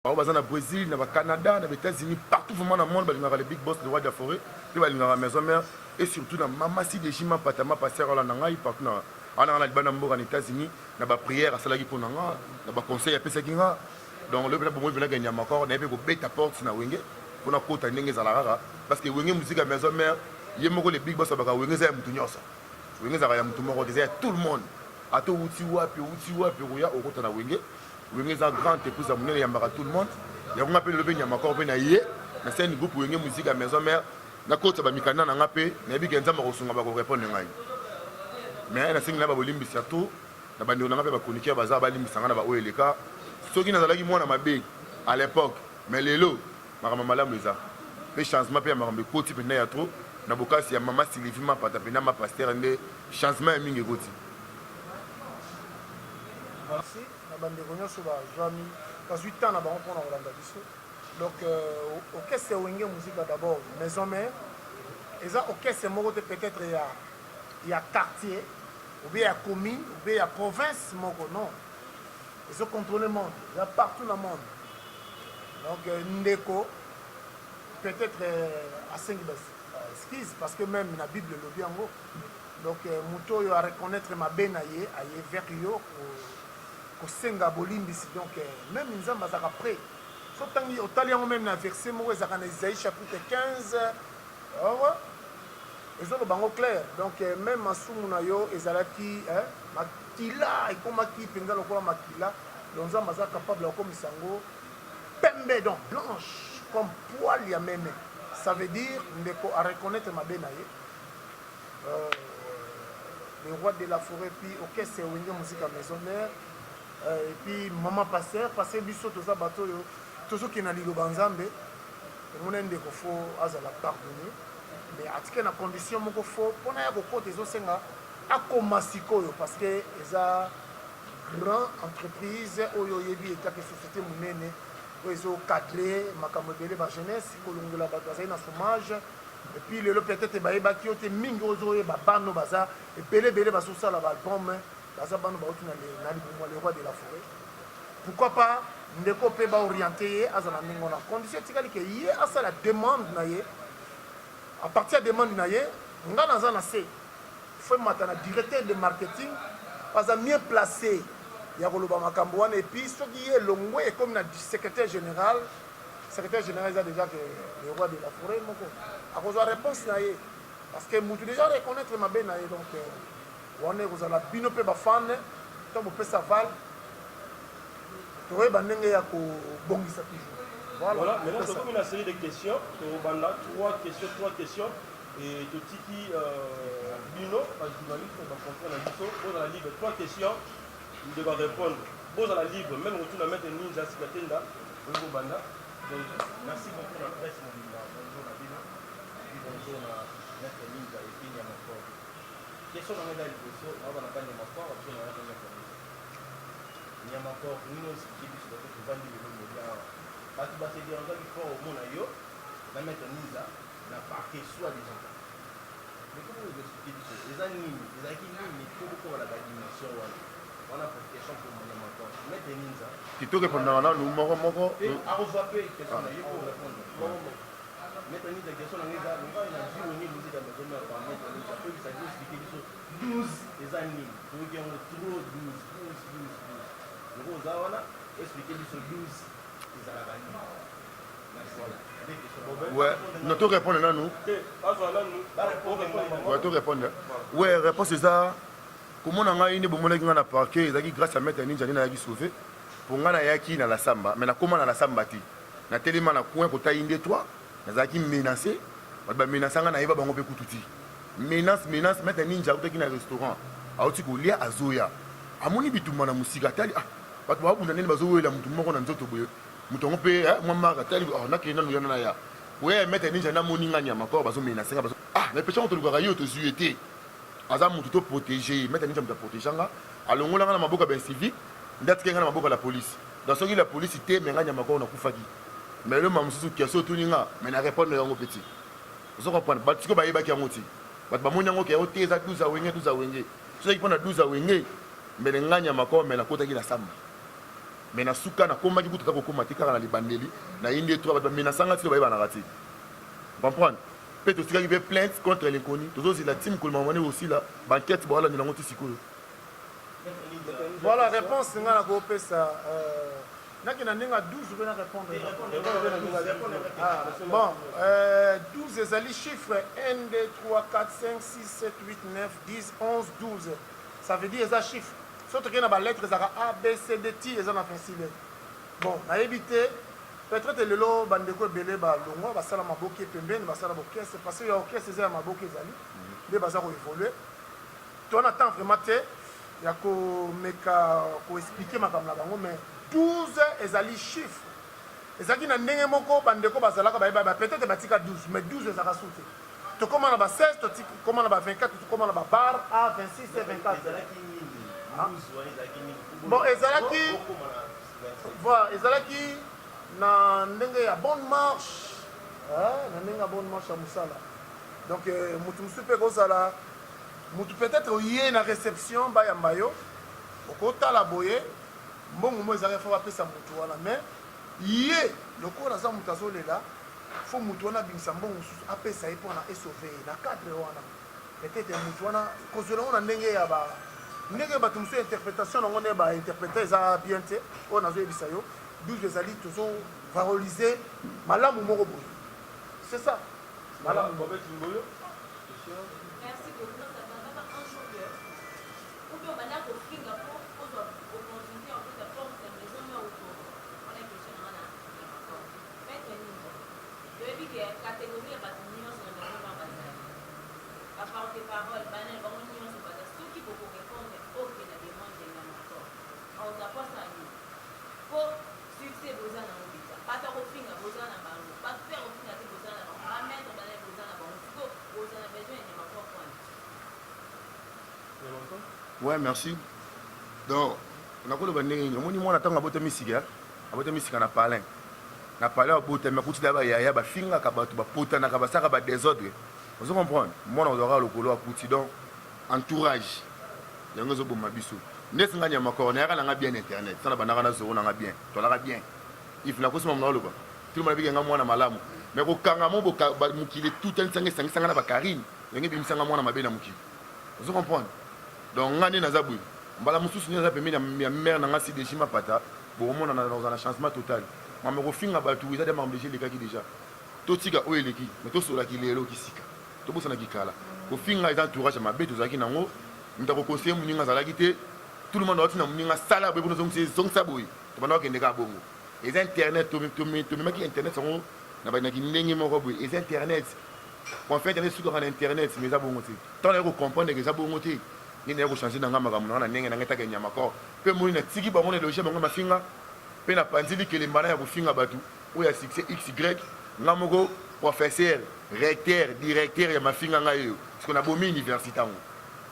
Au Brésil, au Canada, aux États-Unis, partout vraiment dans le monde, il y a les big boss de Roi de la Forêt, il y a la maison mère, et surtout dans Mamasi de Jima, Patama, Passer à la Nangaï, partout dans les États-Unis, il y a des prières à Salagi pour Nanga, il y a des conseils à Pesakinga. Donc, le peuple pour moi, il y a encore, il y a des bêtes porte dans Wenge, pour la côte à Nengue Zalara, parce que Wenge musique à maison mère, il y a les big boss à Wenge Zayamutunyosa. Wenge Zayamutumoro, tout le monde. À tout Utiwa, puis Rouya, au côté de Wenge. Wenge est un grand épouse à Mounir, il y a tout le monde. Il y a un appel le Béni, il y a encore un Naïe. C'est un groupe Wenge musique à maison mère. Na côte à Mikana, na Napé, na Bigenza Marosunga va répondre. Mais na singa ba bolimbi surtout, na bandi on a pas chroniquer baza ba limbi sanga na ba oeleka. Ceux qui n'azalaki mwana mabe à l'époque, mais lelo, marama malamu eza. Le changement pe marama koti pe na ya trop. Na bokasi ya mama Sylvie ma pata pe na ma pasteur ndé changement ya mingi koti. Merci. Bande nyonso ba jami parce 8 ans na bango pona kolanda biso donc orchestre Wenge musique d'abord maison mère eza orchestre moko te peut-être il y a quartier ou bien il y a commune ou bien il y a province moko non ils ont contrôlé le monde il y a partout dans le monde donc ndeko peut-être à 5 excuse parce que même la Bible le dit en gros donc muto yo à reconnaître ma benaye aye vers yo kosenga bolimbisi donc même nzamba azaka prêt so tangi otali yango même na verset moko ezaka na Isaïe chapitre 15 ezolo bango clair donc même masumu na yo ezalaki makila ekomaki mpenza lokola makila donc nzamba aza capable ya kokomisa yango pembe donc blanche comme poil ya meme ça veut dire ndeko à reconnaître mabe na ye le roi de la forêt puis orchestre Wenge musique à maison mère et puis maman pasteur biso toza bato yo tozoki na liloba nzambe mona ndeko fo azala pardonner mais atike na condition moko fo pona ya kokota ezosenga akoma sikoyo parce que eza grand entreprise oyo yebi etake société monene oyo ezocadre makambo ebele ba jeunesse kolongola bato bazali na chômage et puis lelo peut-être bayebaki yo te mingi ozoyeba bano baza ebelebele bazosala baalbum baza bano bauti na libumwa le roi de la forêt pourquoi pas ndeko pe ba orienté ye azana ndingo na condition tikali ke ye asa la demande na ye à partir de demande na ye nga naza na se faut matana directeur de marketing pas mieux placé ya koloba makambo wana et puis soki ye longwe comme na secrétaire général a déjà que le roi de la forêt moko a cause réponse na ye parce que mutu déjà reconnaître ma be na ye donc on est aux la bino pe ba fan tant bo pe ça val toye bandenge ya ko bongisa toujours voilà maintenant c'est comme une série de questions to banda trois questions et to tiki bino pas journaliste va comprendre la biso pose la libre trois questions il devra répondre pose la libre même retour à mettre ninja sikatenda au banda donc merci beaucoup la presse mobile bonjour la bino bonjour la mettre ninja et puis il y a mon corps question dans les questions on va pas mon corps après on va faire il y a mon corps nous aussi qui dit que tu vas dire le média parce que c'est dire qu'il faut au monde yo la mettre ninja na parquet soit des gens mais comment vous expliquez ça les animes les animes mais tout la dimension on a pour question pour mon corps mettre ninja qui te répondra là nous moko à revoir question là il faut répondre mettre ninja question là il a dit on est musique à maison mais pas mettre ninja peut que ça dit expliquer ça 12 les animes donc il y a trop 12 nous zawana expliquer ça 12 les animes ouais, nous te répondre là nous. Ouais, te répondre. Ouais, réponse c'est ça. Comment on a une bonne na parquet, grâce à mettre ninja na yaki sauvé pour ngana yaki na la samba, mais na comment na la samba ti. Na tellement na coin ko tainde toi, na zaki menacé, ba menacer ngana yeba bango pe kututi. Menace mettre ninja ko na restaurant. Auti ko lia azoya. Amoni bituma na musika tali ah. Bato ba bunda nene bazoyela mutu moko na nzoto boye. Mutongo pe moi mara tali na kena no yana ya. Ouais, mettre ninja na moninga nyama ko bazo menacer bazo. Ah, mais péché on te le garayo te zuété. Aza mutu to protéger, mettre ninja mutu protéger nga. Alongola nga na maboka ben civique, ndati kenga na maboka la police. Dans ce qui la police était menga nyama ko na kufaki. Mais le mamusu keso tuninga, mais na répondre yango petit. Vous comprenez? Batiko ba yeba ki yango. Bat ba monyango ke yote za 12 wenge. So ki pona 12 wenge, mais nganya mako mais na kota ki la samba. mais na suka na komaki kutu ta kokoma te kaka na libandeli na indi trois bato bamenasanga ti bayebanaka te comprendre mpe totikaki mpe plainte contre l'inconnu tozozela team kolmamane aussi la banquete baolandela yango ti sikoyo. Voilà réponse nga na kopesa naki na ndenge 12 mpena répondre. Bon 12 ezali chiffre 1 2 3 4 5 6 7 8 9 10 11 12 ça veut dire eza chiffre so tokei na balettre ezalaka a b c d ti eza na 26 lettre. Bon nayebi te peut-être lelo bandeko ebele balongwa basala maboke pembeni basala bokese parce que ya okese eza ya maboke ezali nde baza koévolue tona temps vraiment te ya komeka koexplike makambo na bango mais 12 ezali chiffre ezalaki na ndenge moko bandeko bazalaka bayeba peut-être batika 12 mais 12 ezalaka su te tokóma na ba 16 tokóma na ba 24 tokóma na ba bar a 26 et 24 bon ezalaki voilà ezalaki na ndenge ya bonne marche na ndenge ya bonne marche ya mosala donc mutu mosusu mpe kozala mutu peut-être oye na réception bayamba yo okotala boye mbongo mo ezalaki fo bapesa mutu wana mais ye lokola aza mutu azolela fo mutu wana abimisa mbongo mosusu apesa ye mpona esauve na cadre wana peut-être mutu wana kozwela ngo na ndenge ya ndenge bato mosusu interprétation nango nde bainterpréte eza bien te oyo nazoyebisa yo 12 ezali tozovalorize malamu moko boye c'est ça malamu Merci beaucoup. Ouais, merci. Donc, on a quoi le bandé? On dit moi on attend à botter misika na palin. Na palin à botter mais kuti d'abord ya ba finga ka ba pota na ka ba ça ka ba désordre. Vous comprenez? Moi on aura le colo à kuti donc entourage. Yango zo bomba biso. Ndesi nganya makoro na yaka na bien internet. Ça na banaka na zo na bien. To la bien. Il faut la ko sima mnalo ba. Tout le monde bi nga mwana malamu. Mais ko kanga mo bo mukile tout un sanga na ba karine. Yango bi msanga mwana mabe na mukile. Vous comprenez? Donc ngani na zabui mbala mususu nyaza pembeni ya mère na ngasi de chima pata bon on a dans un changement total mama ko finga batu wiza de m'embêcher les gars qui déjà totika oyeleki mais to sola ki lelo kisika to bosana ki kala ko finga eza entourage ma beto zaki nango ndako conseiller muninga zalaki te tout le monde otina muninga sala be bono zong saboyi to bana okende ka bongo les internet to maki internet songo na ba na ki ndenge moko boy les internet en fait internet sur internet mais za bongo te tant les comprendre que za bongo te ni ne ko changer na ngama kamuna na ndenge na ngeta ke nyama ko pe mo na tiki ba mo ne loger bango mafinga pe na panzili ke le mbana ya kofinga batu o ya succès XY ngamoko professeur recteur directeur ya mafinga ngayo parce que na bomi université ngo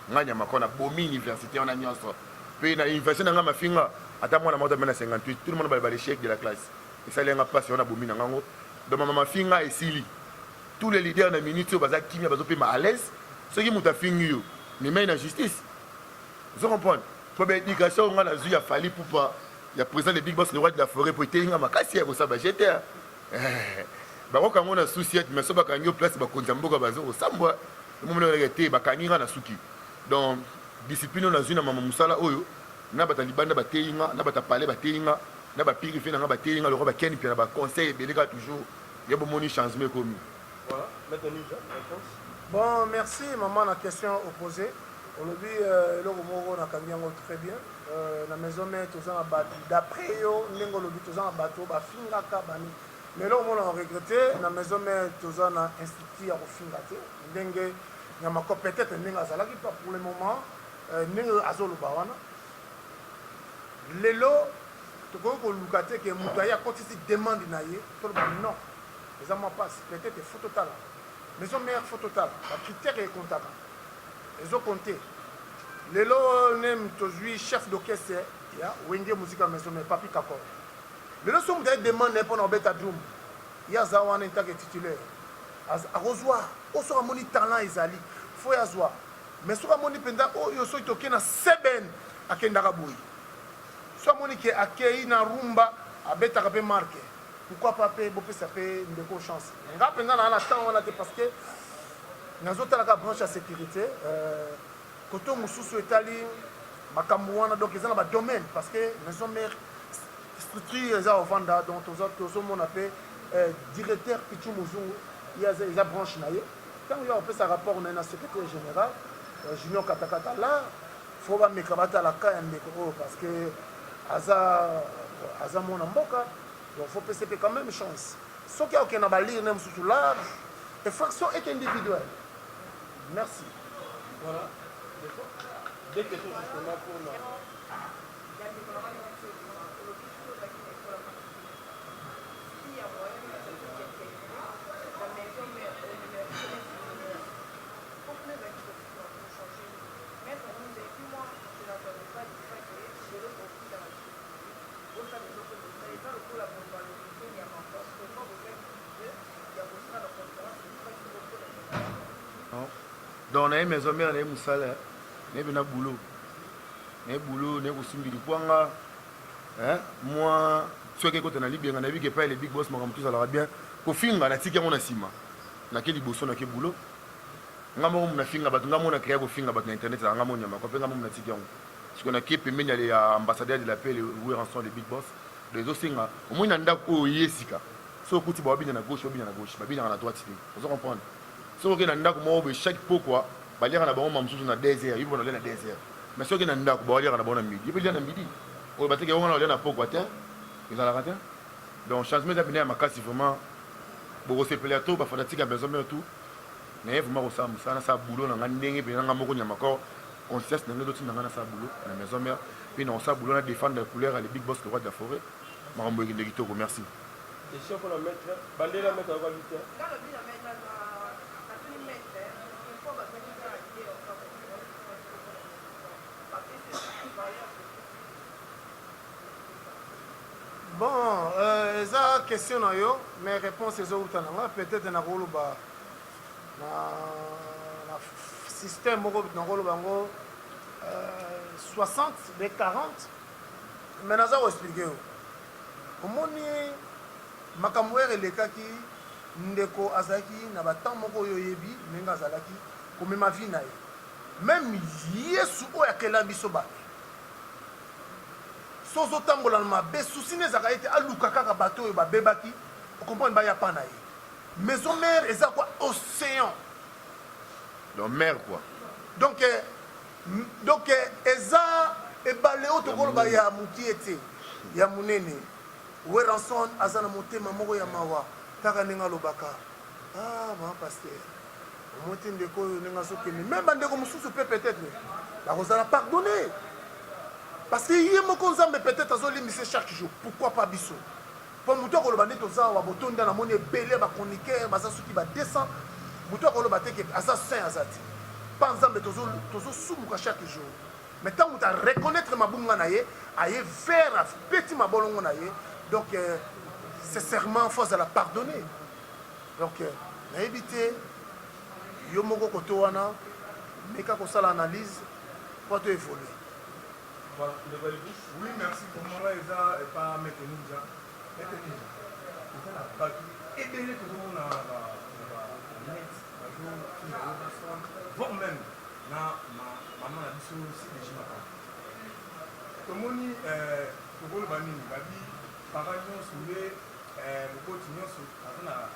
nganya makona bomi université on a nyonso pe na université na ngama mafinga ata mwana moto mena 58 tout le monde ba l'échec de la classe et ça lenga passe on a bomi na ngango donc mama mafinga esili tous les leaders na minute o baza kimia bazo pe ma à l'aise ceux qui mutafingi yo mais mais la justice vous comprenez pour l'éducation on a la zui a fallu pour pas il y a président de Big Boss le roi de la forêt pour tenir ma cassière pour ça bah j'étais bah quand on a souci mais ça bah quand il place bah konzamboka bazo sambwa le moment où était bah kanira na suki donc discipline on a zui na mama musala oyo na ba talibanda ba tenga na ba tapale ba tenga na ba purifier na ba tenga le roi ba ken puis na ba conseil bénéga toujours il y a bon moni changement comme voilà maintenant réponse. Bon, merci maman. La question opposée. Aujourd'hui, le Romoro n'a qu'à bien très bien. La maison mère, tous en battu. D'après eux, n'engo le but tous en bateau, bah finga kabani. Mais là, on a regretté. La maison mère, tous en a institué à fingaté. N'engue, n'a ma peut-être n'engue azala qui pas pour le moment. N'engue azolo bawana. Lelo, tu vois que Lucate que Moutaya quand il demande naïe, tout le monde non. Les amants passent. Peut-être faut total. Maison mère faut total. La critère est comptable. Ils ont compté. Les lots n'aiment toujours chef d'orchestre. Il y a Wenge musique à maison mère papi kakor. Les lots sont des demandes pour nos bêta drum. Il y a Zawan en tant que titulaire. À Rosoir, au sera moni talent Isali. Faut y avoir. Mais sur la moni penda, oh yo so toke na seben à Kendaraboui. soit monique akei na rumba abetaka pe marque pourquoi pas pe bopesa pe ndeko chance nga penza na la temps wana te parce que nazotalaka branche ya sécurité koto mosusu etali makambo wana donc eza na badomaine parce que maison mère structure eza ovanda donc tozomona pe directeur pichu mozungu eza branche na ye ntango yo apesa rapport na ye na secrétaire général junior katakata là fo bameka batalaka ya ndeko oyo parce que aza mwana mboka donc faut pesa pe quand même chance soki akokende na balire na mosusu large effraction est individuelle. Merci. Voilà. Des questions justement pour nous. Donc, on a une maison mère, on a une moussala, on a un boulot. On a un boulot, on a un simbi du poanga. Moi, ceux qui sont libres, on a vu que les big boss m'ont tout ça leur bien. Pour finir, on a tiré mon assima. On a quel boss, on a quel boulot. On a mon finga, on a créé vos finga, on a internet, on a mon yama, on a mon tiré. Parce qu'on a qui peut mener les ambassadeurs de la paix, où sont les big boss. Les autres singa, au moins, on a un yesika. So, quand tu vas bien à gauche, bien à gauche, bien à droite, vous comprenez. So que nanda ko mo be chaque pourquoi ba lira na ba mo msusu na désert yibo na le na désert mais so que nanda ko ba lira na ba na midi yibo na midi o ba te ke wona le na pourquoi te ils ala raté donc changement d'abonné ma casse vraiment bo se pelato ba fanatique besoin mais tout na vraiment ko sa musana sa boulot na ngandenge pe na moko nyama ko on cesse na ndoto na ngana sa boulot na maison mère puis na sa boulot na défendre la couleur les big boss le roi de la forêt marambo ngi ndikito merci question pour le maître bandela maître va lutter bon eza question na yo mais réponse ezouta nanga peut-être na koloba na système moko na koloba yango 60 de 40 mais naza koexplike yo omoni makambo oyo elekaki ndeko azalaki na batemps moko oyo oyebi ndenge azalaki komema vi na ye même yesu oyo akela biso bato sozotambola na mabe susi nezaka ete aluka kaka bato oyo babebaki okomprendre baya pa na ye maison mère eza quoi océan donc mer quoi donc eza ebale oyo tokoloba ya mokie te ya monene weranson aza na motema moko ya mawa kaka ndenge alobaka mama paster omoti ndeko oyo ndenge azokende même bandeko mosusu mpe peut-être bakozala pardonner parce que ye moko nzambe peut-être azolimbisa chaque jour pourquoi pas biso po moto akoloba nde toza wa botonda na moni ebele bachroniqueur baza soki ba 200 moto akoloba te ke aza saint aza te pa nzambe tozosumuka chaque jour mais ntango moto areconnaître mabunga na ye aye vers apeti mabolongo na ye donc sincèrement faut azala pardonner donc nayebi te yo moko koto wana meka kosala analyse po to évoluer. Voilà, oui, merci pour moi. Ils ont pas Maître Ninja. Maître Ninja. Ils ont la bague. Et bien, tout le monde a net, voire même, maman a dit aussi des chimatas. Comme on dit, pour le banni, il a dit, par exemple, sur les continuons sur la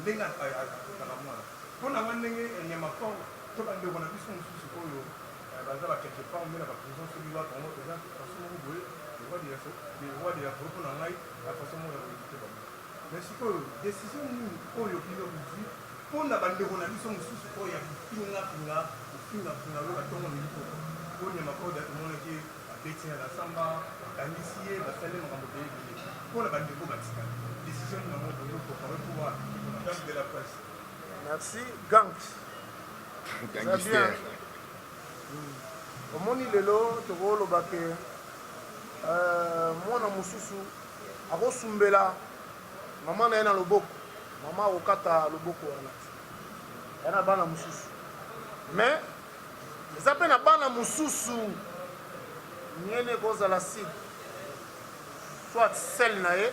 lenga à la moelle. Pour la moelle, il n'y a pas tout le monde a vu son sous baza quelque part mais la prison celui-là comme présent façon vous voyez le roi de la faute na ngai la façon mo ya éviter ba mais siko décision ni oyo kilo bizi pona bande ko na biso mususu ko ya finga lo batongo ni ko ko nyama ko da to mona ki abeti na samba kanisier basale makambo te pona bande ko batika décision na mo ko pour pouvoir de la presse. Merci gang. Gangster. omoni lelo tokoloba ke mwana mosusu akosumbela mama na ye na loboko mama akokata loboko wana ya na bana mosusu mais eza mpe na bana mosusu niene kozala side soit sel na ye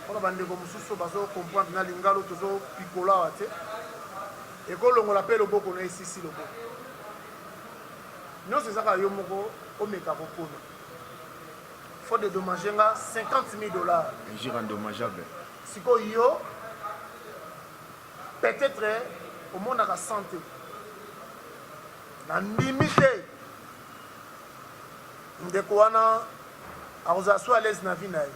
mpona bandeko mosusu bazocomprendre na lingalo tozopikola awa te ekolongola mpe loboko na esisi loboko nyonso ezaka yo moko omeka kopona faut dédommager nga $50,000 injure indommageable sikoyo yo peut-être omonaka santé na ndimi te ndeko wana akozala so à l'aise na vie na ye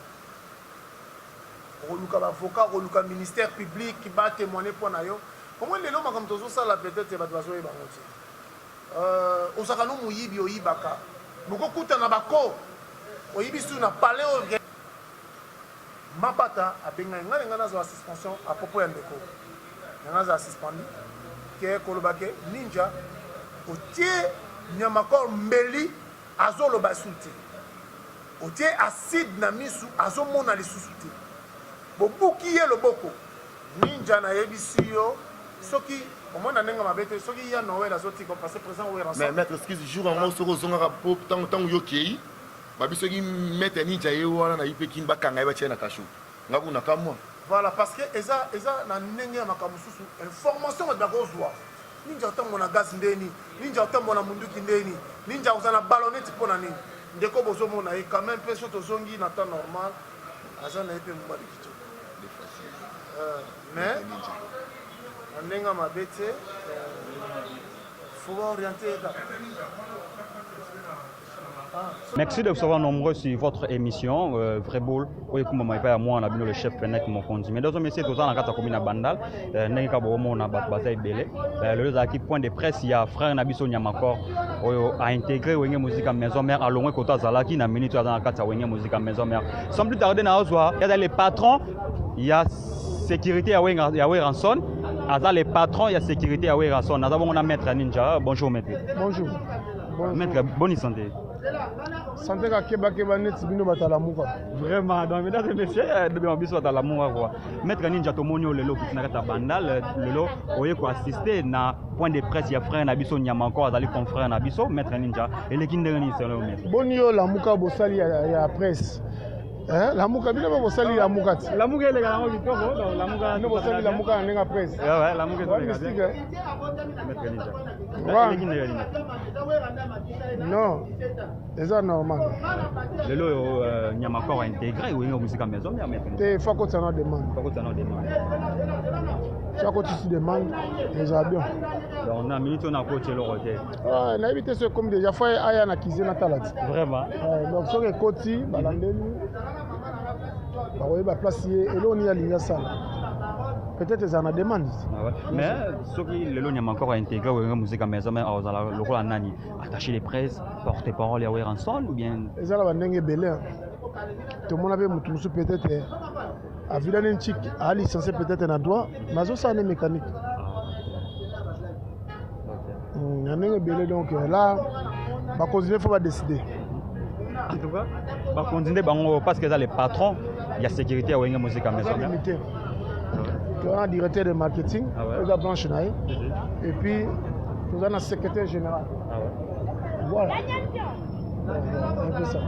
okoluka bavocat okoluka ministère public batémoigne mpo na yo omoi lelo makambo tozosala peut-être bato bazoyeba bango te ozalaka no moyibi oyibaka bokokutana bako oyibi su na palais oyo mapata abengai ngai ngai nazala suspension à propos ya ndeko ngai nazala suspendu ke koloba ke ninja otie nyamakor mbeli azoloba su te otie acide na misu azomona lisusu te bobuki ye loboko ninja nayebisi yo soki omona ndenge mabe te soki ya noel azotika parce présent oyo mais maître excuse jour yango soki ozongaka po ntango yo okei babi soki maître ninja ye wana na ye mpe kini bakanga ye batie na kashu nga kuna ka mwa voilà parce que eza na ndenge ya makambo mosusu information bato bakozwa ninja otambo na gaz ndeni ninja otambo na munduki ndeni ninja oza na balonete mpo na nini ndeko bozomona ye quand même mpe so tozongi na temps normal aza na ye mpe mobali kitoko mais na ndenge ya mabe te faut orienter Merci de vous savoir nombreux sur votre émission Vrai Bowl. Oui, comme moi, on a le chef Fennec mon conduit. Mais dans un message, tout ça, on a commune à Bandal. N'est pas bon, on a bataille belé. Le point de presse, il y a frère Nabiso Nyamakor a intégré Wenge Musique à Maison Mère à Longwe Kota Zalaki, na minute dans la carte Wenge Musique à Maison Mère. Sans plus tarder, il y a les patrons, il y a sécurité à Ranson. À les patrons, il y a sécurité à Ranson. On a Maître Ninja. Bonjour, Maître. Bonjour. Maître, bonne santé. Santé ka keba net bino batalamuka. Vraiment, donc mesdames et messieurs, de biso batalamuka quoi. Maître Ninja Tomonio lelo kutinaka bandal lelo oye ko assister na point de presse ya frère Nabiso Nyamanko azali confrère Nabiso Maître Ninja et les kindeni c'est le maître. Bonio la muka bosali ya presse. Hein la muka bino bosali la muka. La muka ile kana ngitoko donc la muka no bosali la muka nenga presse. Ouais la muka c'est bien. Maître Ninja. Non, c'est normal. Le Nyamakor a intégré ou une musique à maison, mais il faut que ça nous demande. Chaque fois que tu demandes, déjà bien. On a minute, on a coaché le roté. On a évité ce comme déjà fait à la cuisine à Talat. Vraiment. Donc, ce que Koti, Balandeni, on va placer et là on y a l'Ignasal. Peut-être que ça en demande. Mais ce qui le Nyamakor a intégré ou une musique à maison, mais le rôle nani attacher les presses, porter parole et en sol ou bien. Et ça va n'engue belé. Tout le monde avait mutumu peut-être à vilain chic à licencier peut-être un droit, mais ça c'est mécanique. Il y a n'engue belé donc là, va continuer faut pas décider. En tout cas, va continuer parce que là les patrons, il y a sécurité à une musique à maison. Tu as un directeur de marketing, tu as branche et puis tu as un secrétaire général. Voilà. Un peu ça.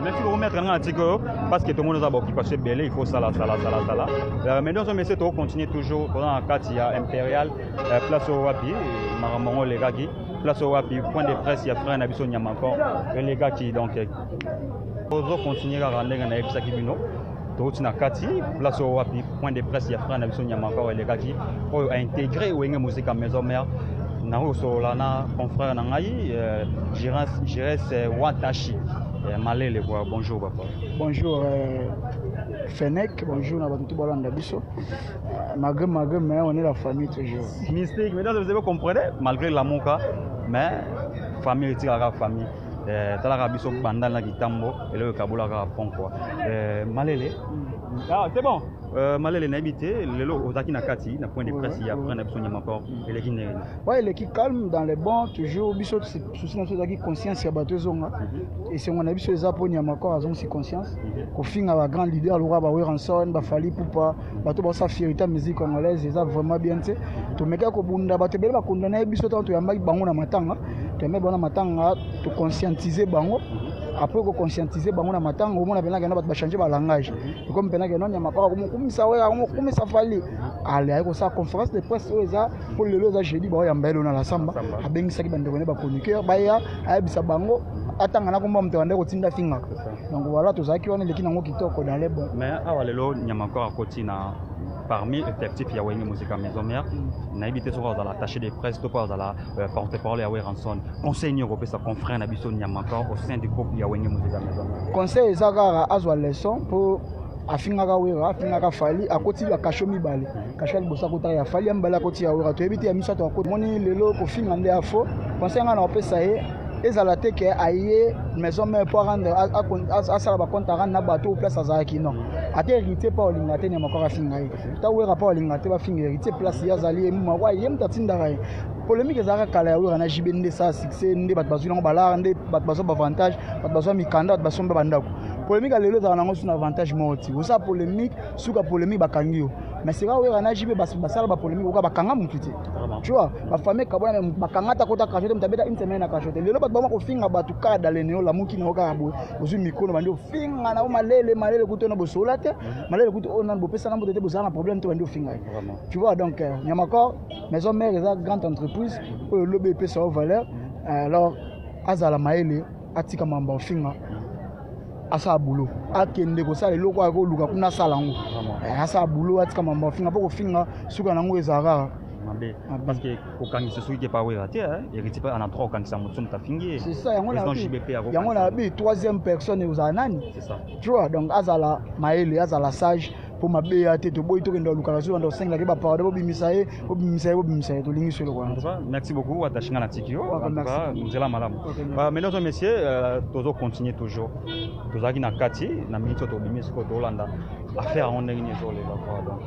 Merci beaucoup, maître Nantiko, parce que tout le monde a beaucoup passé belé, il faut ça là. Mais dans ce message, on continue toujours dans la carte impériale, place au Wapi, Maramongo les gars qui, place au Wapi, point de presse, il y a frère Nabiso Nyamakor, et les gars qui donc. On continue à rendre un épisode qui vient. Tout na kati place au Wapi point de presse ya frère Nabiso Nyamakor et les gars qui ont intégré Wenge Musique à maison mère na solana confrère na ngai Jérès Watashi Malele quoi. Bonjour papa. Bonjour Fennec, bonjour na bantu balanda biso. Malgré mais on est la famille toujours. Mystique, mesdames vous comprenez malgré l'amour mais famille c'est la famille. Talaka biso bandal na kitambo et le kabula ka pont quoi. Malele. Ah c'est bon. Malele na habité lelo ozaki na kati na point de presse il y a prendre Nabiso Nyamakor et les guinéens. Ouais, il est calme dans les bons toujours biso souci na sozaki conscience ya bato zonga et c'est on a biso za po Nyamakor azon si conscience ko finga ba grand leader lora ba Weranson ba Fali Poupa bato ba sa fierté musique congolaise ça vraiment bien tu to meka ko bunda bato bele ba kondana biso tanto ya maki bango na matanga to me bona matanga to conscientiser bango après ko conscientiser bango na matanga au mona penaka na ba changer ba langage et comme penaka non Nyamakoro comme ça ouais comme ça fallait aller ko sa conférence de presse oza pour le loza jeudi ba ya mbelo na la samba abengisa ki bandeko ne ba chroniqueur ba ya ayebisa bango atanga na komba mto ande ko tinda finga donc voilà to zaki wana leki nango kitoko dans les bons mais awalelo Nyamakoro akoti na parmi effectifs ya Wenge Musica Maison Mère na évité sur dans l'attaché de presse to pas dans la porte-parole ya Ranson conseil européen sa confrère na biso Nyamakoro au sein du groupe ya Wenge Musica Maison Mère conseil ezaka azwa leçon pour afingaka wera afingaka fali akoti ya kasho mibale kasho libosa kota ya fali ambala akoti ya wera to ebiti ya misato akoti moni lelo ko finga nde afo conseil nga na opesa ye ezala te ke aye maison mère pour rendre asala ba compte rendre na bateau place azaki non ate hérité pa olinga te Nyamakoro afinga ye ta wera pa olinga te ba finga hérité place ya zali emu wa ye mtatinda kai polémique ezaka kala ya wera na jibe nde sa succès nde bat bazuna balar nde bat bazo avantage bat bazo mikanda bat bazo bandako polémique lelo ezaka nango suna avantage moti osa polémique suka polémique bakangi yo mais c'est wera na jibe basala ba polémique oka bakanga mutu te tu vois ba famille kabona bakanga ta kota kachote mtabeda une semaine na kachote lelo bat bama ko finga batu ka dalene yo la muki na oka bo ozu mikono bandi finga na malele kuto na bosola te malele kuto ona bo pesa na mbote te bozana problème to bandi finga tu vois donc Nyamakoro maison mère est une grande entreprise pour le BP ça valeur alors azala maele atika mamba finga asa boulot akende ko sala loko ko luka kuna sala ngo asa boulot atika mamba finga poko finga suka nango ezara parce que au kangisa suite pas wera te hérité pas en entrant au kangisa mutum ta fingi c'est ça yango na bi troisième personne aux nani c'est ça tu vois donc azala maele azala sage pour ma béa te to boy to kendo luka so ndo 5 la ke ba parole bimisaye to lingi sur le coin merci beaucoup atashinga na tikio nzela malamu mesdames et messieurs tozo continuer toujours tozaki na kati na minute to bimisko to landa affaire on ndenge nyezo les donc